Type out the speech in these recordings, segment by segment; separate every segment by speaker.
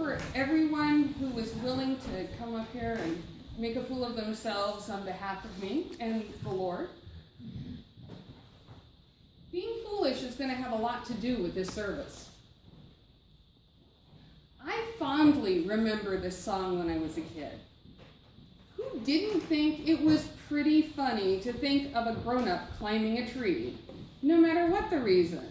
Speaker 1: for everyone who was willing to come up here and make a fool of themselves on behalf of me and the Lord. Being foolish is going to have a lot to do with this service. I fondly remember this song when I was a kid. Who didn't think it was pretty funny to think of a grown-up climbing a tree, no matter what the reason?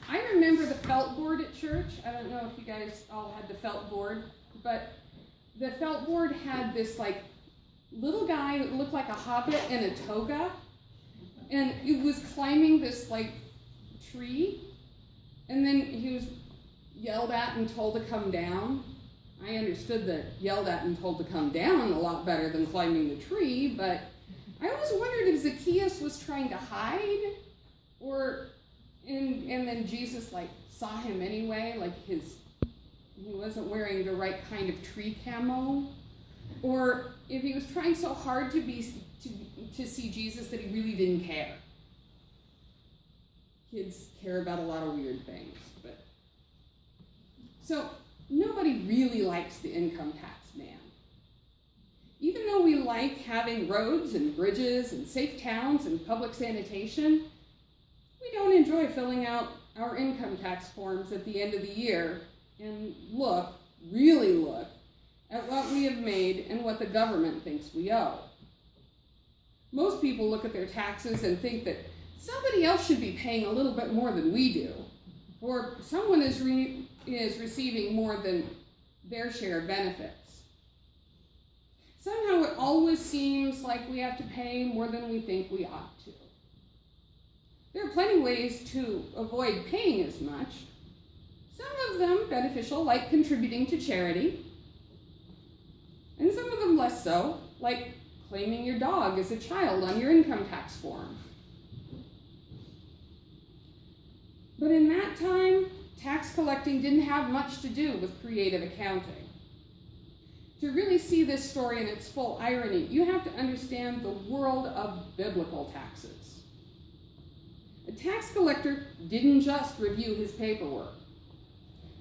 Speaker 1: I remember the felt board at church. I don't know if you guys all had the felt board, but the felt board had this little guy who looked like a hobbit in a toga, and he was climbing this tree, and then he was yelled at and told to come down. I understood that yelled at and told to come down a lot better than climbing the tree, but I always wondered if Zacchaeus was trying to hide, and then Jesus saw him anyway, he wasn't wearing the right kind of tree camo, or if he was trying so hard to see Jesus that he really didn't care. Kids care about a lot of weird things, but so nobody really likes the income tax man. Even though we like having roads and bridges and safe towns and public sanitation, we don't enjoy filling out our income tax forms at the end of the year and really look, at what we have made and what the government thinks we owe. Most people look at their taxes and think that somebody else should be paying a little bit more than we do, or someone is receiving more than their share of benefits. Somehow it always seems like we have to pay more than we think we ought to. There are plenty of ways to avoid paying as much. Some of them beneficial, like contributing to charity, and some of them less so, like claiming your dog as a child on your income tax form. But in that time, tax collecting didn't have much to do with creative accounting. To really see this story in its full irony, you have to understand the world of biblical taxes. A tax collector didn't just review his paperwork.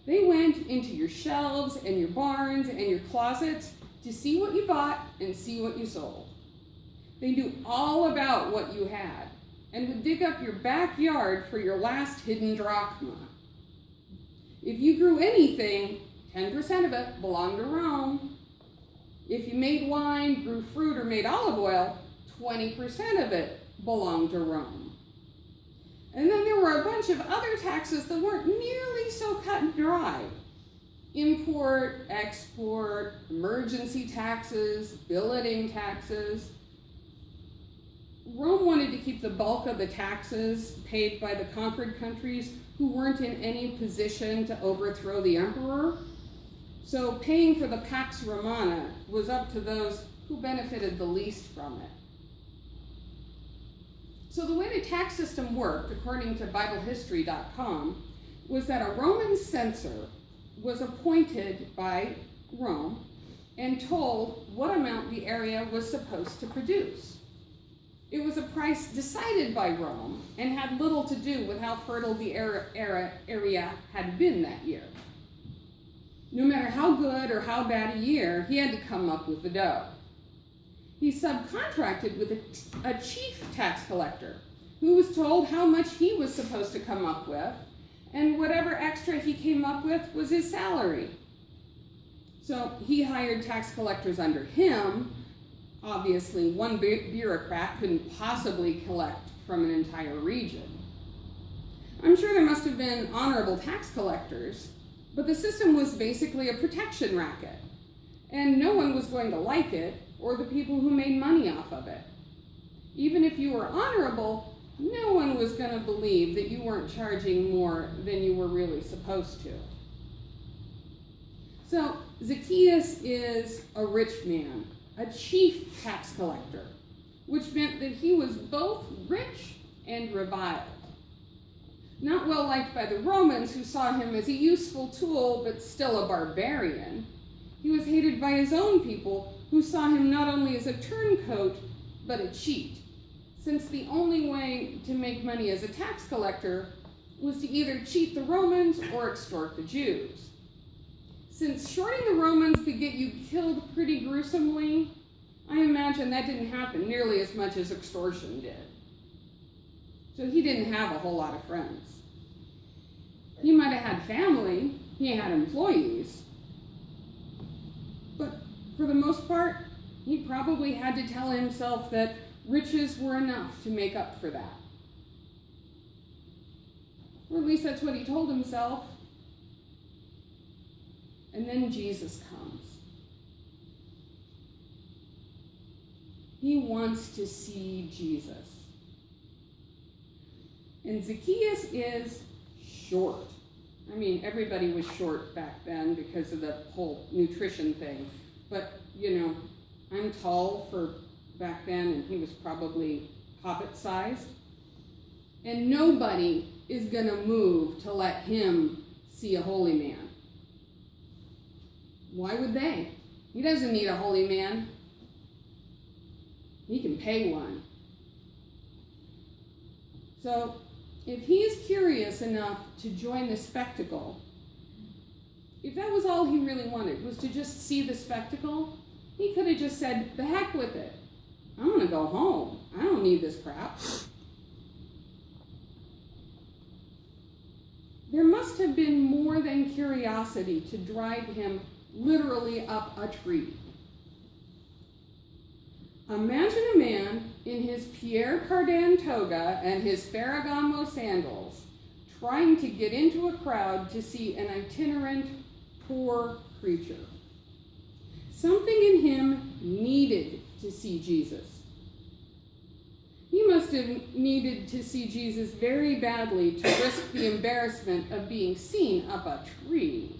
Speaker 1: They went into your shelves and your barns and your closets to see what you bought and see what you sold. They knew all about what you had and would dig up your backyard for your last hidden drachma. If you grew anything, 10% of it belonged to Rome. If you made wine, grew fruit, or made olive oil, 20% of it belonged to Rome. And then there were a bunch of other taxes that weren't nearly so cut and dry. Import, export, emergency taxes, billeting taxes. Rome wanted to keep the bulk of the taxes paid by the conquered countries who weren't in any position to overthrow the emperor. So paying for the Pax Romana was up to those who benefited the least from it. So the way the tax system worked, according to BibleHistory.com, was that a Roman censor was appointed by Rome and told what amount the area was supposed to produce. It was a price decided by Rome and had little to do with how fertile the area had been that year. No matter how good or how bad a year, he had to come up with the dough. He subcontracted with a chief tax collector who was told how much he was supposed to come up with, and whatever extra he came up with was his salary. So he hired tax collectors under him. Obviously, one bureaucrat couldn't possibly collect from an entire region. I'm sure there must have been honorable tax collectors, but the system was basically a protection racket, and no one was going to like it or the people who made money off of it. Even if you were honorable, no one was going to believe that you weren't charging more than you were really supposed to. So Zacchaeus is a rich man, a chief tax collector, which meant that he was both rich and reviled. Not well liked by the Romans, who saw him as a useful tool, but still a barbarian. He was hated by his own people, who saw him not only as a turncoat, but a cheat, since the only way to make money as a tax collector was to either cheat the Romans or extort the Jews. Since shorting the Romans could get you killed pretty gruesomely, I imagine that didn't happen nearly as much as extortion did. So he didn't have a whole lot of friends. He might have had family, he had employees, but for the most part, he probably had to tell himself that riches were enough to make up for that. Or at least that's what he told himself. And then Jesus comes. He wants to see Jesus. And Zacchaeus is short. I mean, everybody was short back then because of the whole nutrition thing. But, I'm tall for back then, and he was probably hobbit-sized. And nobody is going to move to let him see a holy man. Why would they? He doesn't need a holy man. He can pay one. So, if he's curious enough to join the spectacle, if that was all he really wanted, was to just see the spectacle, he could have just said, the heck with it. I'm going to go home. I don't need this crap. There must have been more than curiosity to drive him literally up a tree. Imagine a man in his Pierre Cardin toga and his Ferragamo sandals trying to get into a crowd to see an itinerant, poor creature. Something in him needed to see Jesus. He must have needed to see Jesus very badly to risk the embarrassment of being seen up a tree.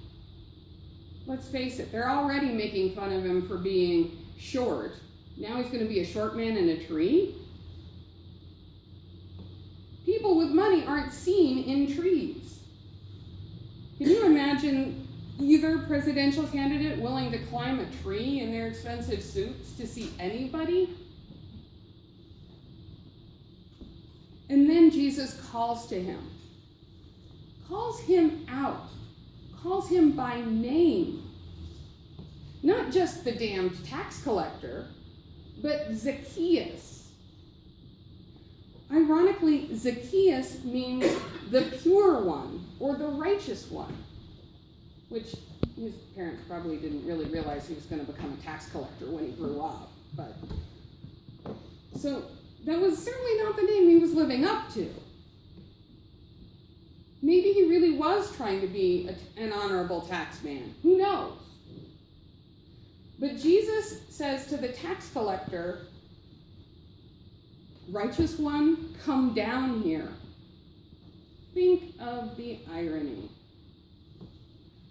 Speaker 1: Let's face it, they're already making fun of him for being short. Now he's going to be a short man in a tree? People with money aren't seen in trees. Can you imagine either presidential candidate willing to climb a tree in their expensive suits to see anybody? And then Jesus calls to him. Calls him out. Calls him by name. Not just the damned tax collector, but Zacchaeus. Ironically, Zacchaeus means the pure one or the righteous one, which his parents probably didn't really realize he was going to become a tax collector when he grew up. But so that was certainly not the name he was living up to. Maybe he really was trying to be an honorable tax man. Who knows? But Jesus says to the tax collector, righteous one, come down here. Think of the irony.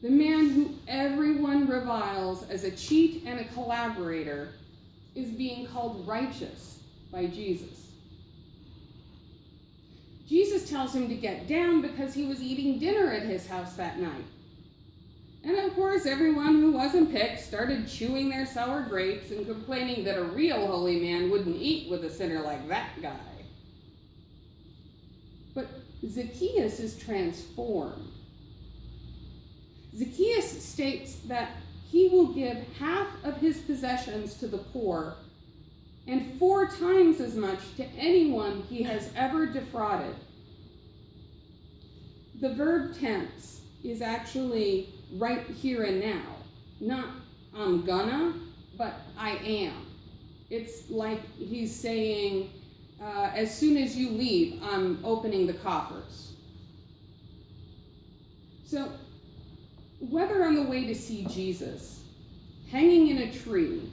Speaker 1: The man who everyone reviles as a cheat and a collaborator is being called righteous by Jesus. Jesus tells him to get down because he was eating dinner at his house that night. And of course, everyone who wasn't picked started chewing their sour grapes and complaining that a real holy man wouldn't eat with a sinner like that guy. But Zacchaeus is transformed. Zacchaeus states that he will give half of his possessions to the poor and 4 times as much to anyone he has ever defrauded. The verb tense is actually right here and now. Not I'm gonna, but I am. It's like he's saying, as soon as you leave, I'm opening the coffers. So, whether on the way to see Jesus, hanging in a tree,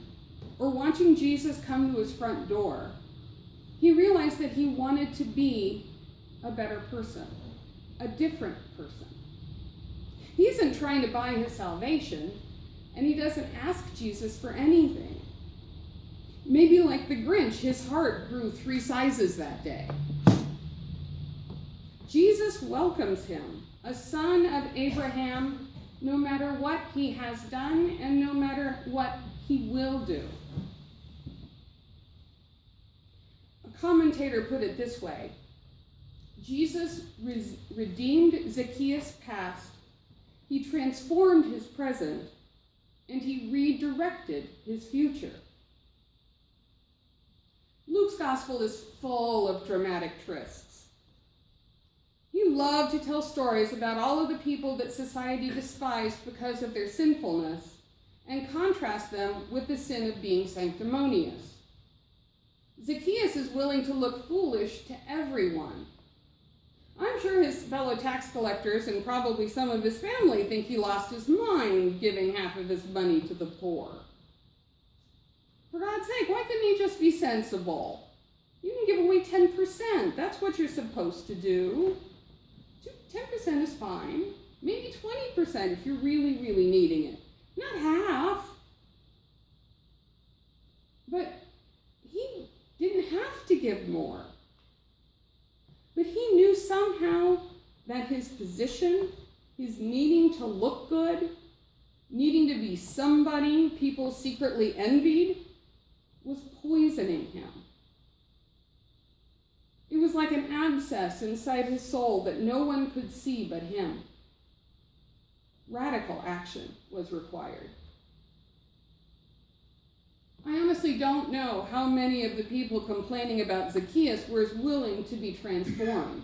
Speaker 1: or watching Jesus come to his front door, he realized that he wanted to be a better person, a different person. He isn't trying to buy his salvation, and he doesn't ask Jesus for anything. Maybe like the Grinch, his heart grew 3 sizes that day. Jesus welcomes him, a son of Abraham, no matter what he has done and no matter what he will do. A commentator put it this way: Jesus redeemed Zacchaeus' past He transformed his present, and he redirected his future. Luke's gospel is full of dramatic twists. He loved to tell stories about all of the people that society despised because of their sinfulness and contrast them with the sin of being sanctimonious. Zacchaeus is willing to look foolish to everyone. I'm sure his fellow tax collectors and probably some of his family think he lost his mind giving half of his money to the poor. For God's sake, why couldn't he just be sensible? You can give away 10%. That's what you're supposed to do. 10% is fine. Maybe 20% if you're really, really needing it. Not half. But he didn't have to give more. But he knew somehow that his position, his needing to look good, needing to be somebody people secretly envied, was poisoning him. It was like an abscess inside his soul that no one could see but him. Radical action was required. I honestly don't know how many of the people complaining about Zacchaeus were as willing to be transformed.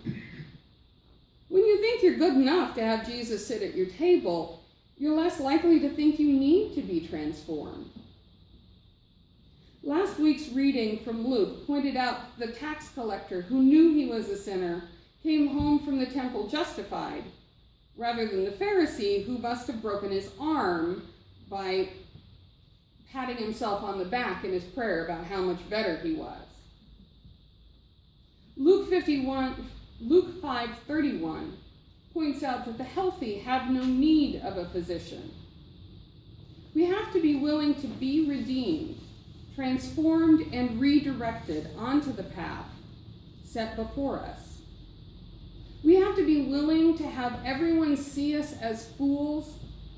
Speaker 1: When you think you're good enough to have Jesus sit at your table, you're less likely to think you need to be transformed. Last week's reading from Luke pointed out the tax collector who knew he was a sinner came home from the temple justified, rather than the Pharisee who must have broken his arm by patting himself on the back in his prayer about how much better he was. Luke 5:31 points out that the healthy have no need of a physician. We have to be willing to be redeemed, transformed, and redirected onto the path set before us. We have to be willing to have everyone see us as fools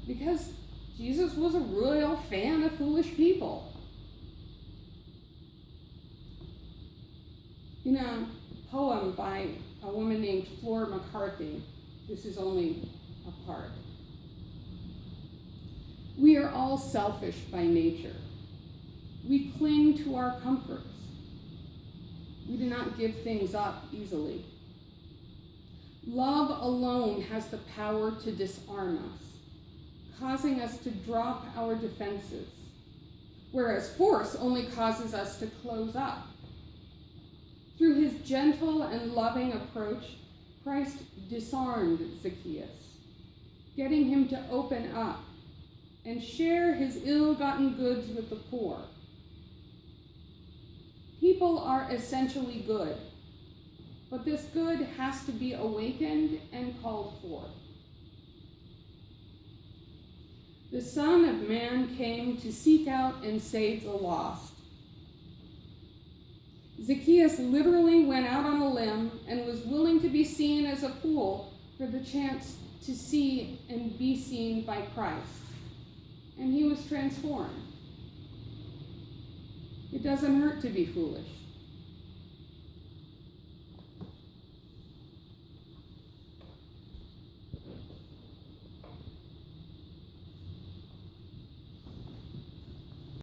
Speaker 1: because Jesus was a real fan of foolish people. In a poem by a woman named Flora McCarthy, this is only a part. We are all selfish by nature. We cling to our comforts. We do not give things up easily. Love alone has the power to disarm us, causing us to drop our defenses, whereas force only causes us to close up. Through his gentle and loving approach, Christ disarmed Zacchaeus, getting him to open up and share his ill-gotten goods with the poor. People are essentially good, but this good has to be awakened and called forth. The Son of Man came to seek out and save the lost. Zacchaeus literally went out on a limb and was willing to be seen as a fool for the chance to see and be seen by Christ. And he was transformed. It doesn't hurt to be foolish.